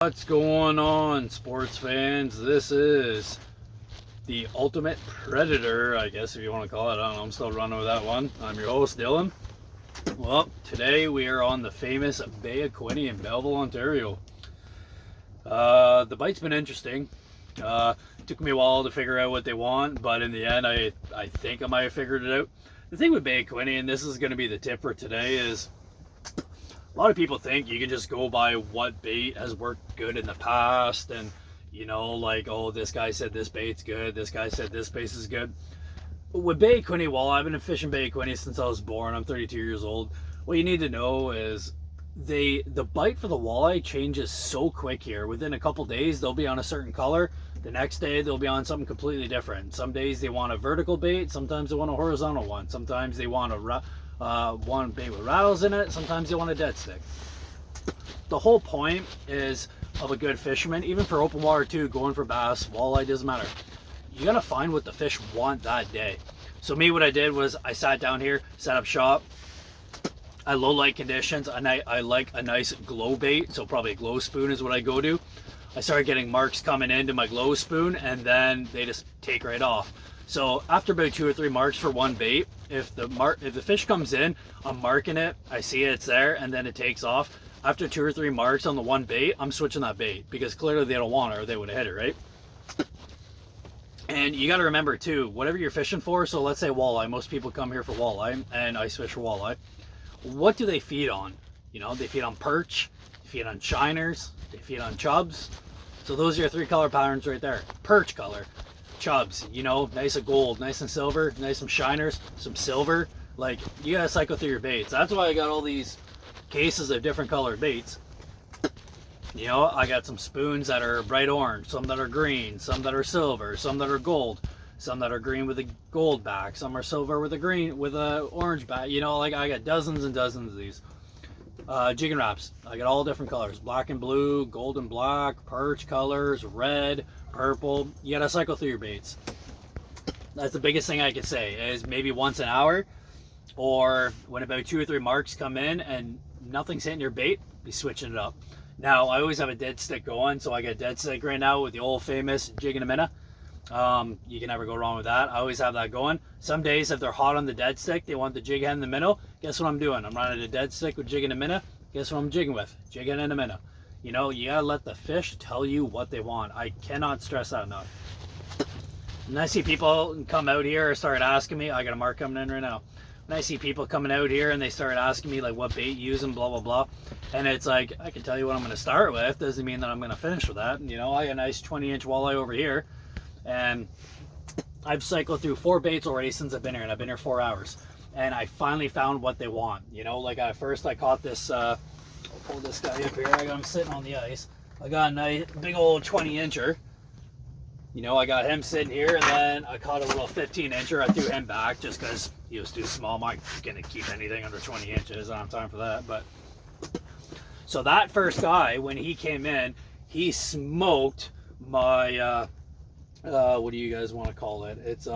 What's going on, sports fans? This is the Ultimate Predator, I guess if you want to call it. I don't know, I'm still running with that one. I'm your host, Dylan. Well, today we are on the famous Bay of Quinte in Belleville, Ontario. The bite's been interesting. Took me a while to figure out what they want, but in the end, I think I might have figured it out. The thing with Bay of Quinte, and this is going to be the tip for today, is a lot of people think you can just go by what bait has worked good in the past, and like, oh, this guy said this bait's good, this guy said this bait is good. But with Bay of Quinte walleye, I've been fishing Bay of Quinte since I was born. I'm 32 years old. What you need to know is the bite for the walleye changes so quick here. Within a couple days, they'll be on a certain color. The next day, they'll be on something completely different. Some days they want a vertical bait. Sometimes they want a horizontal one. Sometimes they want one bait with rattles in it. Sometimes they want a dead stick. The whole point is of a good fisherman, even for open water too, going for bass, walleye, doesn't matter. You gotta find what the fish want that day. So me, what I did was I sat down here, set up shop. I low light conditions, and I like a nice glow bait, so probably a glow spoon is what I go to. I started getting marks coming into my glow spoon, and then they just take right off. So after about 2 or 3 marks for one bait, if the fish comes in, I'm marking it, I see it's there, and then it takes off. After 2 or 3 marks on the one bait, I'm switching that bait, because clearly they don't want it or they would have hit it, right? And you got to remember too, whatever you're fishing for, so let's say walleye, most people come here for walleye, and ice fish for walleye. What do they feed on? They feed on perch, they feed on shiners, they feed on chubs. So those are your 3 color patterns right there. Perch color, chubs, nice and gold, nice and silver, nice some shiners, some silver. Like, you gotta cycle through your baits. That's why I got all these cases of different colored baits. I got some spoons that are bright orange, some that are green, some that are silver, some that are gold, some that are green with a gold back, some are silver with a green with a orange back. Like, I got dozens and dozens of these. Jigging Raps, I got all different colors: black and blue, gold and black, perch colors, red, purple. You gotta cycle through your baits. That's the biggest thing I could say, is maybe once an hour, or when about 2 or 3 marks come in and nothing's hitting your bait, be switching it up. Now, I always have a dead stick going, so I got a dead stick right now with the old famous Jig and a Minnow. You can never go wrong with that. I always have that going. Some days, if they're hot on the dead stick, they want the jig head and the minnow. Guess what I'm doing? I'm running a dead stick with jig and a minnow. Guess what I'm jigging with? Jig and a minnow. You gotta let the fish tell you what they want. I cannot stress that enough. And I see people come out here and start asking me, I got a mark coming in right now. When I see people coming out here and they start asking me like what bait you use and blah blah blah, and it's like, I can tell you what I'm going to start with, doesn't mean that I'm going to finish with that. I got a nice 20-inch walleye over here, and I've cycled through 4 baits already since I've been here, and I've been here 4 hours, and I finally found what they want. Like at first I caught this, I'll pull this guy up here, I got him sitting on the ice. I got a nice big old 20-incher. I got him sitting here, and then I caught a little 15-incher. I threw him back just because he was too small. I'm not gonna keep anything under 20 inches. I don't have time for that. But so that first guy, when he came in, he smoked my what do you guys want to call it? It's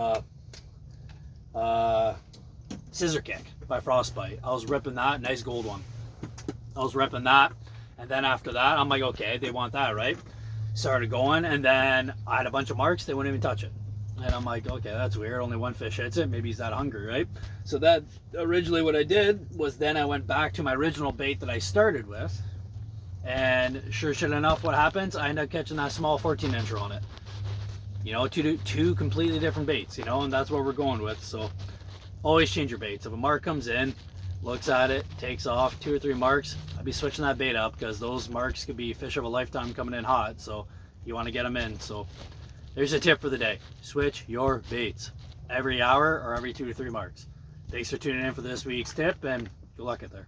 Scissor Kick by Frostbite. I was ripping that, nice gold one. I was ripping that, and then after that, I'm like, okay, they want that, right? Started going, and then I had a bunch of marks, they wouldn't even touch it. And I'm like, okay, that's weird, only one fish hits it, maybe he's that hungry, right? So that originally what I did was then I went back to my original bait that I started with, and sure shit enough, what happens? I end up catching that small 14-incher on it. Two completely different baits, and that's what we're going with. So always change your baits. If a mark comes in, looks at it, takes off, 2 or 3 marks, I'd be switching that bait up, because those marks could be fish of a lifetime coming in hot, so you want to get them in. So there's a tip for the day: switch your baits every hour or every 2 to 3 marks. Thanks for tuning in for this week's tip, and good luck out there.